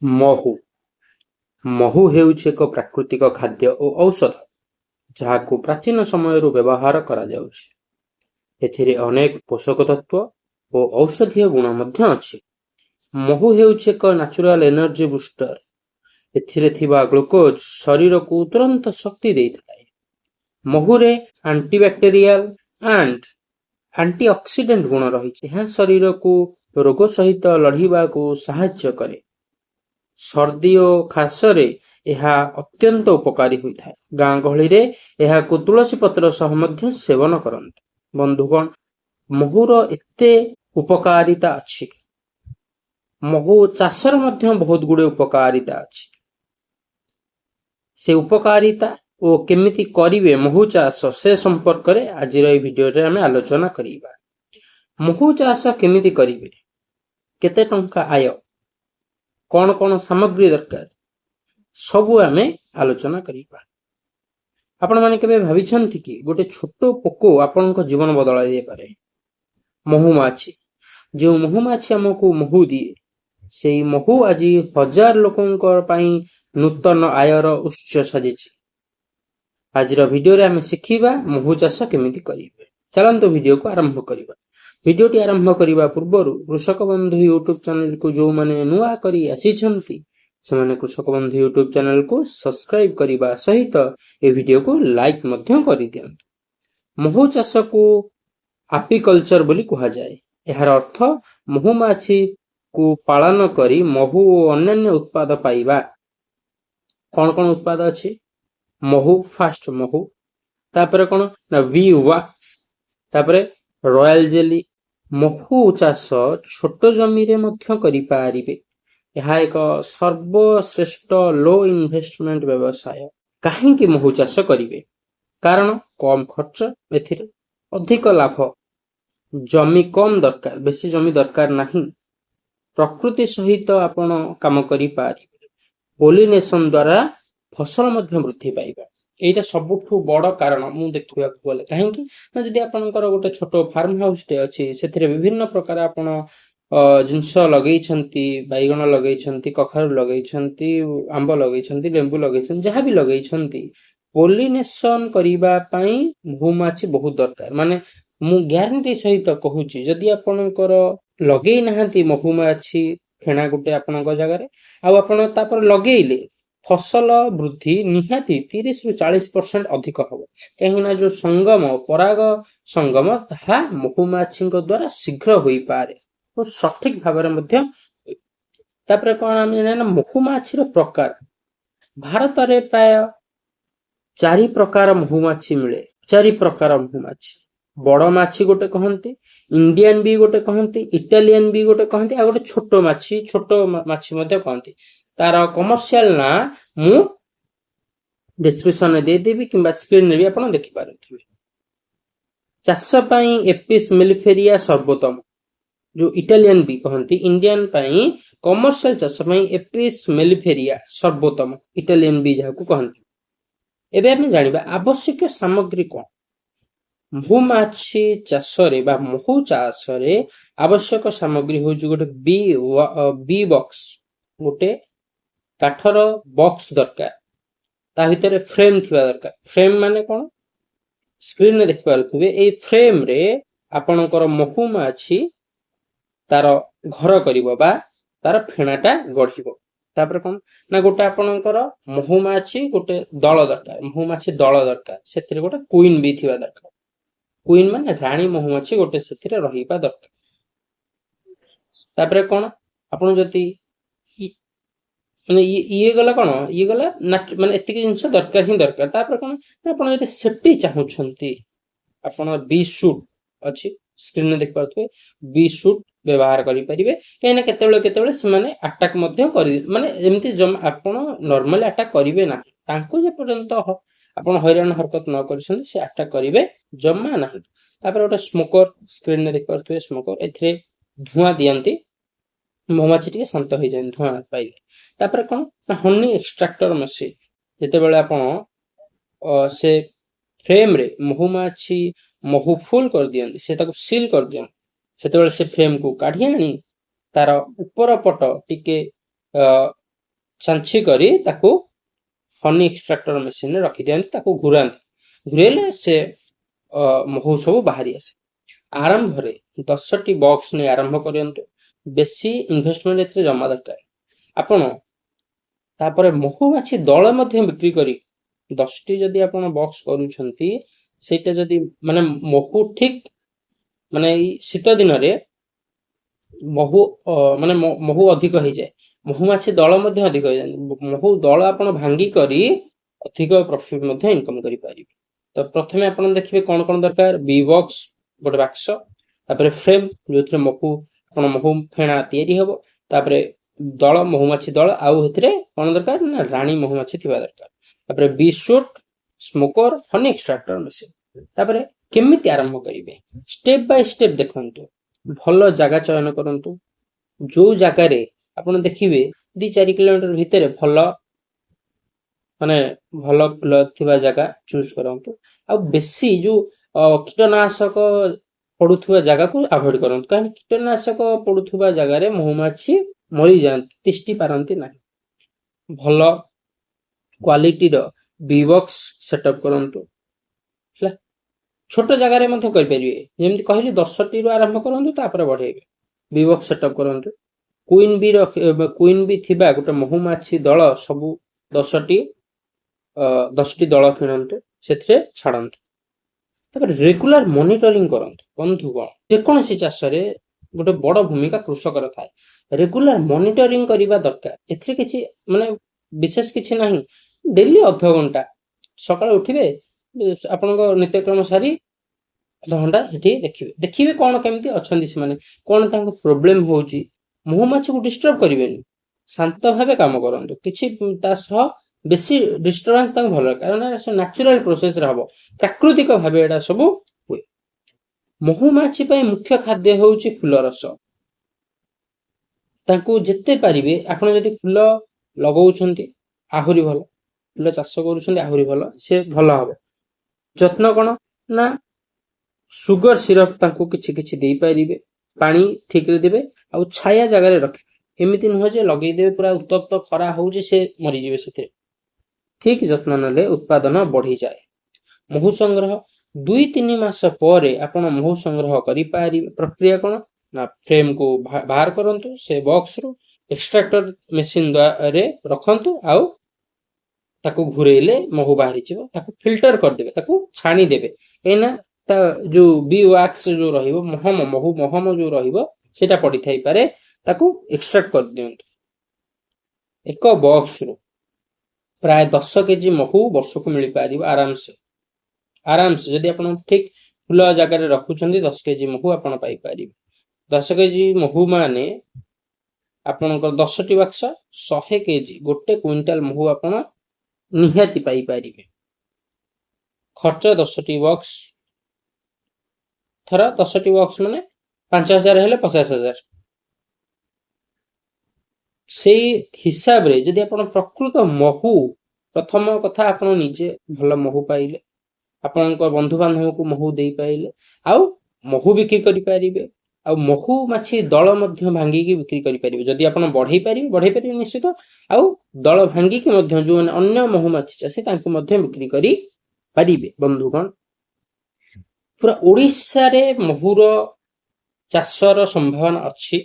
ମହୁ ମହୁ ହେଉଛି ଏକ ପ୍ରାକୃତିକ ଖାଦ୍ୟ ଓ ଔଷଧ ଯାହାକୁ ପ୍ରାଚୀନ ସମୟରୁ ବ୍ୟବହାର କରାଯାଉଛି। ଏଥିରେ ଅନେକ ପୋଷକ ତତ୍ତ୍ୱ ଓ ଔଷଧୀୟ ଗୁଣ ମଧ୍ୟ ଅଛି। ମହୁ ହେଉଛି ଏକ ନ୍ୟାଚୁରାଲ ଏନର୍ଜି ବୁଷ୍ଟର। ଏଥିରେ ଥିବା ଗ୍ଲୁକୋଜ ଶରୀରକୁ ତୁରନ୍ତ ଶକ୍ତି ଦେଇଥାଏ। ମହୁରେ ଆଣ୍ଟିବ୍ୟାକ୍ଟେରିଆଲ ଆଣ୍ଡ ଆଣ୍ଟିଅକ୍ସିଡେଣ୍ଟ ଗୁଣ ରହିଛି। ଏହା ଶରୀରକୁ ରୋଗ ସହିତ ଲଢ଼ିବାକୁ ସାହାଯ୍ୟ କରେ। ସର୍ଦ୍ଦି ଓ ଖାସରେ ଏହା ଅତ୍ୟନ୍ତ ଉପକାରୀ ହୋଇଥାଏ। ଗାଁ ଗହଳିରେ ଏହାକୁ ତୁଳସୀ ପତ୍ର ସହ ମଧ୍ୟ ସେବନ କରନ୍ତି। ବନ୍ଧୁଗଣ, ମହୁର ଏତେ ଉପକାରିତା ଅଛି। ମହୁ ଚାଷର ମଧ୍ୟ ବହୁତ ଗୁଡ଼ିଏ ଉପକାରିତା ଅଛି। ସେ ଉପକାରିତା ଓ କେମିତି କରିବେ ମହୁ ଚାଷ ସେ ସମ୍ପର୍କରେ ଆଜିର ଏହି ଭିଡିଓରେ ଆମେ ଆଲୋଚନା କରିବା। ମହୁ ଚାଷ କେମିତି କରିବେ, କେତେ ଟଙ୍କା ଆୟ, କଣ କଣ ସାମଗ୍ରୀ ଦରକାର, ସବୁ ଆମେ ଆଲୋଚନା କରିବା। ଆପଣମାନେ କେବେ ଭାବିଛନ୍ତି କି ଗୋଟେ ଛୋଟ ପୋକ ଆପଣଙ୍କ ଜୀବନ ବଦଳାଇ ଦେଇପାରେ? ମହୁମାଛି। ଯେଉଁ ମହୁମାଛି ଆମକୁ ମହୁ ଦିଏ, ସେଇ ମହୁ ଆଜି ହଜାର ଲୋକଙ୍କ ପାଇଁ ନୂତନ ଆୟର ଉତ୍ସ ସାଜିଛି। ଆଜିର ଭିଡିଓରେ ଆମେ ଶିଖିବା ମହୁ ଚାଷ କେମିତି କରିବେ। ଚାଲନ୍ତୁ ଭିଡିଓକୁ ଆରମ୍ଭ କରିବା। ଭିଡିଓଟି ଆରମ୍ଭ କରିବା ପୂର୍ବରୁ କୃଷକ ବନ୍ଧୁ ୟୁଟ୍ୟୁବ ଚ୍ୟାନେଲକୁ ଯେଉଁମାନେ ନୂଆ କରି ଆସିଛନ୍ତି ସେମାନେ କୃଷକ ବନ୍ଧୁ ୟୁଟ୍ୟୁବ ଚ୍ୟାନେଲକୁ ସବସ୍କ୍ରାଇବ କରିବା ସହିତ ଏ ଭିଡିଓକୁ ଲାଇକ୍ ମଧ୍ୟ କରିଦିଅନ୍ତୁ। ମହୁ ଚାଷକୁ ଆपिକଲଚର ବୋଲି କୁହାଯାଏ। ଏହାର ଅର୍ଥ ମହୁମାଛିକୁ ପାଳନ କରି ମହୁ ଓ ଅନ୍ୟାନ୍ୟ ଉତ୍ପାଦ ପାଇବା। କଣ କଣ ଉତ୍ପାଦ ଅଛି? ମହୁ, ଫାଷ୍ଟ ମହୁ, ତାପରେ କଣ ନା ଭି ୱାକ୍ସ, ତାପରେ ରୟାଲ ଜେଲି। ମହୁ ଚାଷ ଛୋଟ ଜମିରେ ମଧ୍ୟ କରିପାରିବେ। ଏହା ଏକ ସର୍ବଶ୍ରେଷ୍ଠ ଲୋ ଇନଭେଷ୍ଟମେଣ୍ଟ ବ୍ୟବସାୟ। କାହିଁକି ମହୁ ଚାଷ କରିବେ? କାରଣ କମ ଖର୍ଚ୍ଚ, ଏଥିରେ ଅଧିକ ଲାଭ। ଜମି କମ ଦରକାର, ବେଶୀ ଜମି ଦରକାର ନାହିଁ। ପ୍ରକୃତି ସହିତ ଆପଣ କାମ କରିପାରିବେ। ପୋଲିନେସନ ଦ୍ୱାରା ଫସଲ ମଧ୍ୟ ବୃଦ୍ଧି ପାଇବା। ଏଇଟା ସବୁଠୁ ବଡ କାରଣ ମୁଁ ଦେଖିବାକୁ ଗଲେ। କାହିଁକି ନା ଯଦି ଆପଣଙ୍କର ଗୋଟେ ଛୋଟ ଫାର୍ମ ହାଉସଟେ ଅଛି, ସେଥିରେ ବିଭିନ୍ନ ପ୍ରକାର ଆପଣ ଜିନିଷ ଲଗେଇଛନ୍ତି, ବାଇଗଣ ଲଗେଇଛନ୍ତି, କଖାରୁ ଲଗେଇଛନ୍ତି, ଆମ୍ବ ଲଗେଇଛନ୍ତି, ଲେମ୍ବୁ ଲଗେଇଛନ୍ତି, ଯାହା ବି ଲଗେଇଛନ୍ତି, ପୋଲିନେସନ କରିବା ପାଇଁ ମହୁମାଛି ବହୁତ ଦରକାର। ମାନେ ମୁଁ ଗ୍ୟାରେଣ୍ଟି ସହିତ କହୁଛି, ଯଦି ଆପଣଙ୍କର ଲଗେଇ ନାହାନ୍ତି ମହୁମାଛି ଫେଣା ଗୋଟେ ଆପଣଙ୍କ ଜାଗାରେ, ଆଉ ଆପଣ ତାପରେ ଲଗେଇଲେ, ଫସଲ ବୃଦ୍ଧି ନିହାତି 30-40% ଅଧିକ ହବ। କାହିଁକିନା ଯୋଉ ସଙ୍ଗମ, ପରାଗ ସଙ୍ଗମ, ତାହା ମହୁମାଛିଙ୍କ ଦ୍ୱାରା ଶୀଘ୍ର ହୋଇପାରେ ଓ ସଠିକ ଭାବରେ ମଧ୍ୟ। ତାପରେ କଣ ଆମେ ଜାଣିବା, ମହୁମାଛିର ପ୍ରକାର। ଭାରତରେ ପ୍ରାୟ 4 ପ୍ରକାର ମହୁମାଛି ମିଳେ। 4 ପ୍ରକାର ମହୁମାଛି। ବଡ ମାଛି ଗୋଟେ କହନ୍ତି, ଇଣ୍ଡିଆନ ବି ଗୋଟେ କହନ୍ତି, ଇଟାଲିଆନ ବି ଗୋଟେ କହନ୍ତି, ଆଉ ଗୋଟେ ଛୋଟ ମାଛି ମଧ୍ୟ କହନ୍ତି। ତାର କମର୍ସିଆଲ ନାଁ ମୁଁ ଡିସ୍କ୍ରିପସନରେ ଦେଇଦେବି କିମ୍ବା ସ୍କ୍ରିନରେ ବି ଆପଣ ଦେଖିପାରୁଥିବେ। ଚାଷ ପାଇଁ ଏପିସ୍ ମେଲିଫେରିଆ ସର୍ବୋତ୍ତମ, ଯୋଉ ଇଟାଲିଆନ ବି କହନ୍ତି। ଇଣ୍ଡିଆନ ପାଇଁ କମର୍ସିଆଲ ଚାଷ ପାଇଁ ଏପିସ୍ ମେଲିଫେରିଆ ସର୍ବୋତ୍ତମ, ଇଟାଲିଆନ ବି ଯାହାକୁ କହନ୍ତି। ଏବେ ଆମେ ଜାଣିବା ଆବଶ୍ୟକ ସାମଗ୍ରୀ କଣ। ମହୁମାଛି ଚାଷରେ ବା ମହୁ ଚାଷରେ ଆବଶ୍ୟକ ସାମଗ୍ରୀ ହେଉଛି ଗୋଟେ ବି ବକ୍ସ, ଗୋଟେ କାଠର ବକ୍ସ ଦରକାର। ତା ଭିତରେ ଫ୍ରେମ ଥିବା ଦରକାର। ଫ୍ରେମ ମାନେ କଣ? ସ୍କ୍ରିନରେ ଦେଖିପାରୁଥିବେ। ଏଇ ଫ୍ରେମରେ ଆପଣଙ୍କର ମହୁମାଛି ତାର ଘର କରିବ ବା ତାର ଫେଣାଟା ଗଢିବ। ତାପରେ କଣ ନା ଗୋଟେ ଆପଣଙ୍କର ମହୁମାଛି ଗୋଟେ ଦଳ ଦରକାର, ମହୁମାଛି ଦଳ ଦରକାର। ସେଥିରେ ଗୋଟେ କୁଇନ ବି ଥିବା ଦରକାର। କୁଇନ ମାନେ ରାଣୀ ମହୁମାଛି ଗୋଟେ ସେଥିରେ ରହିବା ଦରକାର। ତାପରେ କଣ, ଆପଣ ଯଦି ମାନେ ଇଏ ଗଲା କଣ, ଇଏ ଗଲା ମାନେ ଏତିକି ଜିନିଷ ଦରକାର ହିଁ ଦରକାର। ତାପରେ କଣ, ଆପଣ ଯଦି ସେଫ୍ଟି ଚାହୁଁଛନ୍ତି, ଆପଣ ବି ସୁଟ ଅଛି, ସ୍କ୍ରିନରେ ଦେଖିପାରୁଥିବେ। ବି ସୁଟ ବ୍ୟବହାର କରିପାରିବେ। କାହିଁକିନା କେତେବେଳେ ସେମାନେ ଆଟାକ ମଧ୍ୟ ମାନେ ଏମିତି ଆପଣ ନର୍ମାଲି ଆଟାକ କରିବେ ନାହିଁ। ତାଙ୍କୁ ଯେ ପର୍ଯ୍ୟନ୍ତ ଆପଣ ହଇରାଣ ହରକତ ନ କରିଛନ୍ତି, ସେ ଆଟାକ କରିବେ ଜମା ନାହିଁ। ତାପରେ ଗୋଟେ ସ୍ମୋକର, ସ୍କ୍ରିନରେ ଦେଖିପାରୁଥିବେ ସ୍ମୋକର। ଏଥିରେ ଧୂଆଁ ଦିଅନ୍ତି, ମହୁମାଛି ଟିକେ ଶାନ୍ତ ହେଇଯାନ୍ତି ଧୂଆଁ ପାଇଲେ। ତାପରେ କଣ ନା ହନି ଏକ୍ସଟ୍ରାକ୍ଟର ମେସିନ। ଯେତେବେଳେ ଆପଣ ସେ ଫ୍ରେମରେ ମହୁ ଫୁଲ କରିଦିଅନ୍ତି, ସେ ତାକୁ ସିଲ୍ କରିଦିଅନ୍ତି, ସେତେବେଳେ ସେ ଫ୍ରେମକୁ କାଢି ଆଣି ତାର ଉପର ପଟ ଟିକେ ଛାଞ୍ଚି କରି ତାକୁ ହନି ଏକ୍ସଟ୍ରାକ୍ଟର ମେସିନରେ ରଖିଦିଅନ୍ତି, ତାକୁ ଘୁରାନ୍ତି। ଘୁରେଇଲେ ସେ ମହୁ ସବୁ ବାହାରି ଆସେ। ଆରମ୍ଭରେ 10ଟି ବକ୍ସ ନେଇ ଆରମ୍ଭ କରନ୍ତୁ। ବେଶୀ ଇନଭେଷ୍ଟମେଣ୍ଟ ଏଥିରେ ଜମା ଦରକାର। ଆପଣ ତାପରେ ମହୁମାଛି ଦଳ ମଧ୍ୟ ବିକ୍ରି କରି 10ଟି ଯଦି ଆପଣ ବକ୍ସ କରୁଛନ୍ତି, ସେଇଟା ଯଦି ମାନେ ମହୁ ଠିକ ମାନେ ଏଇ ଶୀତ ଦିନରେ ମହୁ ଅଧିକ ହେଇଯାଏ, ମହୁମାଛି ଦଳ ମଧ୍ୟ ଅଧିକ ହେଇଯାଏ। ମହୁ ଦଳ ଆପଣ ଭାଙ୍ଗି କରି ଅଧିକ ପ୍ରଫିଟ ମଧ୍ୟ ଇନକମ କରିପାରିବେ। ତ ପ୍ରଥମେ ଆପଣ ଦେଖିବେ କଣ କଣ ଦରକାର। ବି ବକ୍ସ ଗୋଟେ ବାକ୍ସ, ତାପରେ ଫ୍ରେମ ଯୋଉଥିରେ ମହୁ ଫେଣା ତିଆରି ହବ, ତାପରେ ଦଳ ମହୁମାଛି ଦଳ, ଆଉ ଏଥିରେ କଣ ଦରକାର ନା ରାଣୀ ମହୁମାଛି ଥିବା ଦରକାର। ତାପରେ bee suit, smoker, honey extractor machine. ତାପରେ କେମିତି ଆରମ୍ଭ କରିବେ ଷ୍ଟେପ ବାଇ ଷ୍ଟେପ ଦେଖନ୍ତୁ। ଭଲ ଜାଗା ଚୟନ କରନ୍ତୁ। ଯୋଉ ଜାଗାରେ ଆପଣ ଦେଖିବେ 2-4 କିଲୋମିଟର ଭିତରେ ଭଲ ଫୁଲ ଥିବା ଜାଗା ଚୁଜ କରନ୍ତୁ। ଆଉ ବେଶୀ ଯୋଉ କୀଟନାଶକ ପଡୁଥିବା ଜାଗାକୁ ଆଭଏଡ କରନ୍ତୁ, କାହିଁକି କୀଟନାଶକ ପଡୁଥିବା ଜାଗାରେ ମହୁମାଛି ମରିଯାଆନ୍ତି, ତିଷ୍ଠି ପାରନ୍ତି ନାହିଁ। ଭଲ କ୍ୱାଲିଟିର ବି ବକ୍ସ ସେଟଅପ୍ କରନ୍ତୁ ହେଲା। ଛୋଟ ଜାଗାରେ ମଧ୍ୟ କରିପାରିବେ, ଯେମିତି କହିଲି 10ଟିରୁ ଆରମ୍ଭ କରନ୍ତୁ, ତାପରେ ବଢେଇବେ। ବି ବକ୍ସ ସେଟଅପ୍ କରନ୍ତୁ। କୁଇନ୍ ବି ଥିବା ଗୋଟେ ମହୁମାଛି ଦଳ ସବୁ 10ଟି ଦଳ କିଣନ୍ତୁ, ସେଥିରେ ଛାଡନ୍ତୁ। ତାପରେ ରେଗୁଲାର ମନିଟରିଂ କରନ୍ତୁ। ବନ୍ଧୁଗଣ, ଯେକୌଣସି ଚାଷରେ ଗୋଟେ ବଡ ଭୂମିକା କୃଷକର ଥାଏ। ରେଗୁଲାର ମନିଟରିଂ କରିବା ଦରକାର। ଏଥିରେ କିଛି ବିଶେଷ କିଛି ନାହିଁ। ଡେଲି ଅଧଘଣ୍ଟା ସକାଳେ ଉଠିବେ, ଆପଣଙ୍କ ନିତ୍ୟକ୍ରମ ସାରି ଅଧଘଣ୍ଟା ସେଠି ଦେଖିବେ କଣ କେମିତି ଅଛନ୍ତି ସେମାନେ, କଣ ତାଙ୍କୁ ପ୍ରୋବ୍ଲେମ ହଉଛି। ମହୁମାଛିକୁ ଡିଷ୍ଟର୍ବ କରିବେନି, ଶାନ୍ତ ଭାବେ କାମ କରନ୍ତୁ। କିଛି ତା ସହ ବେଶୀ ଡିଷ୍ଟର୍ବାନ୍ସ ତାଙ୍କୁ ଭଲ, କାରଣ ନ୍ୟାଚୁରାଲ ପ୍ରୋସେସରେ ହବ, ପ୍ରାକୃତିକ ଭାବେ ଏଟା ସବୁ ହୁଏ। ମହୁମାଛି ପାଇଁ ମୁଖ୍ୟ ଖାଦ୍ୟ ହେଉଛି ଫୁଲ ରସ। ତାଙ୍କୁ ଯେତେ ପାରିବେ, ଆପଣ ଯଦି ଫୁଲ ଲଗଉଛନ୍ତି ଆହୁରି ଭଲ, ଫୁଲ ଚାଷ କରୁଛନ୍ତି ଆହୁରି ଭଲ, ସେ ଭଲ ହବ। ଯତ୍ନ କଣ ନା ସୁଗର ସିରପ ତାଙ୍କୁ କିଛି କିଛି ଦେଇପାରିବେ, ପାଣି ଠିକରେ ଦେବେ, ଆଉ ଛାୟା ଜାଗାରେ ରଖିବେ। ଏମିତି ନୁହଁ ଯେ ଲଗେଇଦେବେ ପୁରା ଉତ୍ତପ୍ତ ଖରା ହଉଛି ସେ ମରିଯିବେ। ସେଥିରେ ଠିକ ଯତ୍ନ ନେଲେ ଉତ୍ପାଦନ ବଢିଯାଏ। ମହୁ ସଂଗ୍ରହ 2-3 ମାସ ପରେ ଆପଣ ମହୁ ସଂଗ୍ରହ କରିପାରିବେ। ପ୍ରକ୍ରିୟା କଣ ନା ଫ୍ରେମକୁ ବାହାର କରନ୍ତୁ, ସେ ବକ୍ସରୁ ଏକ୍ସଟ୍ରାକ୍ଟର ମେସିନ ଦ୍ୱାରା ରଖନ୍ତୁ, ଆଉ ତାକୁ ଘୁରେଇଲେ ମହୁ ବାହାରିଯିବ। ତାକୁ ଫିଲ୍ଟର କରିଦେବେ, ତାକୁ ଛାଣିଦେବେ। କାହିଁକିନା ତା ଯୋଉ ବି ୱାକ୍ସ ଯୋଉ ରହିବ, ମହମ ଯୋଉ ରହିବ ସେଇଟା ପଡିଥାଇପାରେ, ତାକୁ ଏକ୍ସଟ୍ରାକ୍ଟ କରିଦିଅନ୍ତୁ। ଏକ ବକ୍ସରୁ ପ୍ରାୟ 10 କେଜି ମହୁ ବର୍ଷକୁ ମିଳିପାରିବ ଆରାମସେ। ଯଦି ଆପଣ ଠିକ ଫୁଲ ଜାଗାରେ ରଖୁଛନ୍ତି, 10 କେଜି ମହୁ ଆପଣ ପାଇପାରିବେ। 10 କେଜି ମହୁ ମାନେ ଆପଣଙ୍କର 10ଟି ବାକ୍ସ 100 କେଜି, 1 କ୍ୱିଣ୍ଟାଲ ମହୁ ଆପଣ ନିହାତି ପାଇପାରିବେ। ଖର୍ଚ୍ଚ 10ଟି ବକ୍ସ, ଥର 10ଟି ବକ୍ସ ମାନେ 5,000 ହେଲେ 50,000। ସେଇ ହିସାବରେ ଯଦି ଆପଣ ପ୍ରକୃତ ମହୁ, ପ୍ରଥମ କଥା ଆପଣ ନିଜେ ଭଲ ମହୁ ପାଇଲେ, ଆପଣଙ୍କ ବନ୍ଧୁବାନ୍ଧବକୁ ମହୁ ଦେଇପାରିଲେ, ଆଉ ମହୁ ବିକ୍ରି କରିପାରିବେ, ଆଉ ମହୁମାଛି ଦଳ ମଧ୍ୟ ଭାଙ୍ଗିକି ବିକ୍ରି କରିପାରିବେ। ଯଦି ଆପଣ ବଢେଇ ପାରିବେ ନିଶ୍ଚିତ, ଆଉ ଦଳ ଭାଙ୍ଗିକି ମଧ୍ୟ ଯୋଉମାନେ ଅନ୍ୟ ମହୁମାଛି ଚାଷୀ ତାଙ୍କୁ ମଧ୍ୟ ବିକ୍ରି କରିପାରିବେ। ବନ୍ଧୁଗଣ, ପୁରା ଓଡ଼ିଶାରେ ମହୁର ଚାଷର ସମ୍ଭାବନା ଅଛି,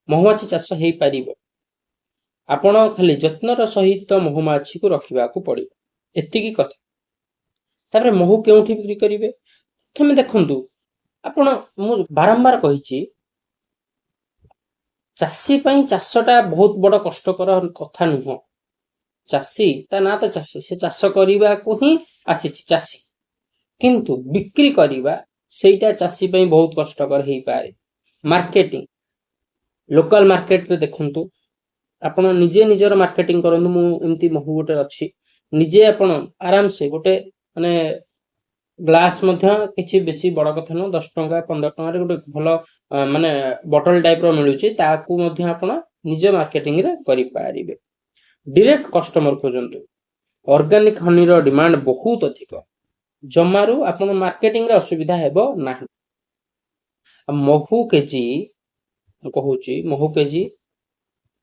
ମହୁମାଛି ଚାଷ ହେଇପାରିବ। ଆପଣ ଖାଲି ଯତ୍ନର ସହିତ ମହୁମାଛିକୁ ରଖିବାକୁ ପଡିବ, ଏତିକି କଥା। ତାପରେ ମହୁ କେଉଁଠି ବିକ୍ରି କରିବେ? ପ୍ରଥମେ ଦେଖନ୍ତୁ, ମୁଁ ବାରମ୍ବାର କହିଛି, ଚାଷୀ ପାଇଁ ଚାଷଟା ବହୁତ ବଡ କଷ୍ଟକର କଥା ନୁହଁ। ଚାଷୀ ତା ନାଁ ତ ଚାଷୀ, ସେ ଚାଷ କରିବାକୁ ହିଁ ଆସିଛି ଚାଷୀ, କିନ୍ତୁ ବିକ୍ରି କରିବା ସେଇଟା ଚାଷୀ ପାଇଁ ବହୁତ କଷ୍ଟକର ହେଇପାରେ। ମାର୍କେଟିଂ, ଲୋକାଲ ମାର୍କେଟରେ ଦେଖନ୍ତୁ, ଆପଣ ନିଜେ ନିଜର ମାର୍କେଟିଂ କରନ୍ତୁ। ମୁଁ ଏମିତି ମହୁ ଗୋଟେ ଅଛି, ନିଜେ ଆପଣ ଆରାମସେ ଗୋଟେ ଗ୍ଲାସ ମଧ୍ୟ କିଛି ବେଶୀ ବଡ କଥା ନୁହଁ, 10 ଟଙ୍କା 15 ଟଙ୍କାରେ ଗୋଟେ ଭଲ ବଟଲ ଟାଇପ ର ମିଳୁଛି, ତାକୁ ମଧ୍ୟ ଆପଣ ନିଜ ମାର୍କେଟିଂରେ କରିପାରିବେ। ଡିରେକ୍ଟ କଷ୍ଟମର ଖୋଜନ୍ତୁ। ଅର୍ଗାନିକ ହନିର ଡିମାଣ୍ଡ ବହୁତ ଅଧିକ, ଜମାରୁ ଆପଣ ମାର୍କେଟିଂରେ ଅସୁବିଧା ହେବ ନାହିଁ। ମହୁ କେଜି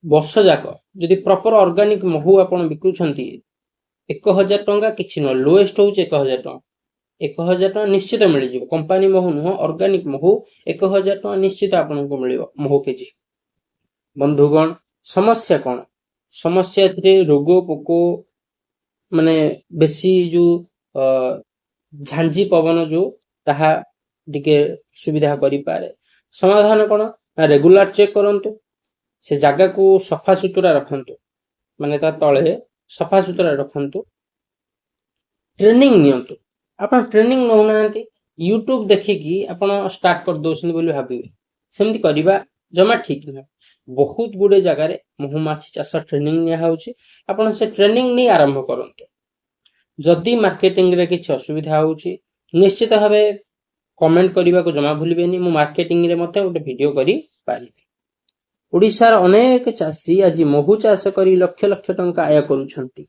ବର୍ଷ ଯାକ ଯଦି ପ୍ରପର ଅର୍ଗାନିକ ମହୁ ଆପଣ ବିକୁଛନ୍ତି 1000 ଟଙ୍କା କିଛି ନୁହଁ, ଲୋଏଷ୍ଟ ହଉଛି 1000 ଟଙ୍କା। 1000 ଟଙ୍କା ନିଶ୍ଚିତ ମିଳିଯିବ। କମ୍ପାନୀ ମହୁ ନୁହଁ, ଅର୍ଗାନିକ ମହୁ 1000 ଟଙ୍କା ନିଶ୍ଚିତ ଆପଣଙ୍କୁ ମିଳିବ ମହୁ କେଜି। ବନ୍ଧୁଗଣ, ସମସ୍ୟା କଣ? ସମସ୍ୟା ଏଥିରେ ରୋଗ ପୋକ ମାନେ ବେଶୀ ଯୋଉ ଝାଞ୍ଜି ପବନ ଯୋଉ ତାହା ଟିକେ ସୁବିଧା କରିପାରେ। ସମାଧାନ କଣ? ରେଗୁଲାର ଚେକ୍ କରନ୍ତୁ, ସେ ଜାଗାକୁ ସଫାସୁତୁରା ରଖନ୍ତୁ, ମାନେ ତା ତଳେ ସଫାସୁତୁରା ରଖନ୍ତୁ। ଟ୍ରେନିଂ ନିଅନ୍ତୁ। ଆପଣ ଟ୍ରେନିଂ ନଉନାହାନ୍ତି, ୟୁଟ୍ୟୁବ ଦେଖିକି ଆପଣ ଷ୍ଟାର୍ଟ କରିଦଉଛନ୍ତି ବୋଲି ଭାବିବେ, ସେମିତି କରିବା ଜମା ଠିକ ନୁହେଁ। ବହୁତ ଗୁଡେ ଜାଗାରେ ମହୁମାଛି ଚାଷ ଟ୍ରେନିଂ ନିଆହଉଛି, ଆପଣ ସେ ଟ୍ରେନିଂ ନେଇ ଆରମ୍ଭ କରନ୍ତୁ। ଯଦି ମାର୍କେଟିଂରେ କିଛି ଅସୁବିଧା ହଉଛି ନିଶ୍ଚିତ ଭାବେ କମେଣ୍ଟ କରିବାକୁ ଜମା ଭୁଲିବେନି, ମୁଁ ମାର୍କେଟିଂରେ ମଧ୍ୟ ଗୋଟେ ଭିଡିଓ କରିପାରିବି। ଓଡ଼ିଶାର ଅନେକ ଚାଷୀ ଆଜି ମହୁ ଚାଷ କରି ଲକ୍ଷ ଲକ୍ଷ ଟଙ୍କା ଆୟ କରୁଛନ୍ତି।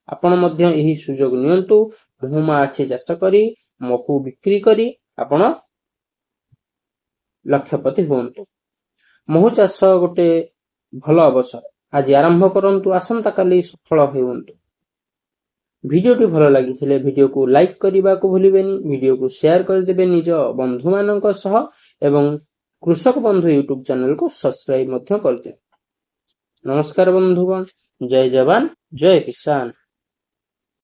ଆପଣ ମଧ୍ୟ ଏହି ସୁଯୋଗ ନିଅନ୍ତୁ। ମହୁମାଛି ଚାଷ କରି ମହୁ ବିକ୍ରି କରି ଆପଣ ଲକ୍ଷପତି ହୁଅନ୍ତୁ। ମହୁ ଚାଷ ଗୋଟେ ଭଲ ଅବସର, ଆଜି ଆରମ୍ଭ କରନ୍ତୁ, ଆସନ୍ତାକାଲି ସଫଳ ହୁଅନ୍ତୁ। ଭିଡିଓଟି ଭଲ ଲାଗିଥିଲେ ଭିଡିଓକୁ ଲାଇକ୍ କରିବାକୁ ଭୁଲିବେନି, ଭିଡିଓକୁ ସେୟାର କରିଦେବେ ନିଜ ବନ୍ଧୁମାନଙ୍କ ସହ ଏବଂ କୃଷକ ବନ୍ଧୁ ୟୁଟ୍ୟୁବ ଚ୍ୟାନେଲକୁ ସବସ୍କ୍ରାଇବ ମଧ୍ୟ କରିଦେବେ। ନମସ୍କାର ବନ୍ଧୁଗଣ, ଜୟ ଯବାନ ଜୟ କିଷାନ।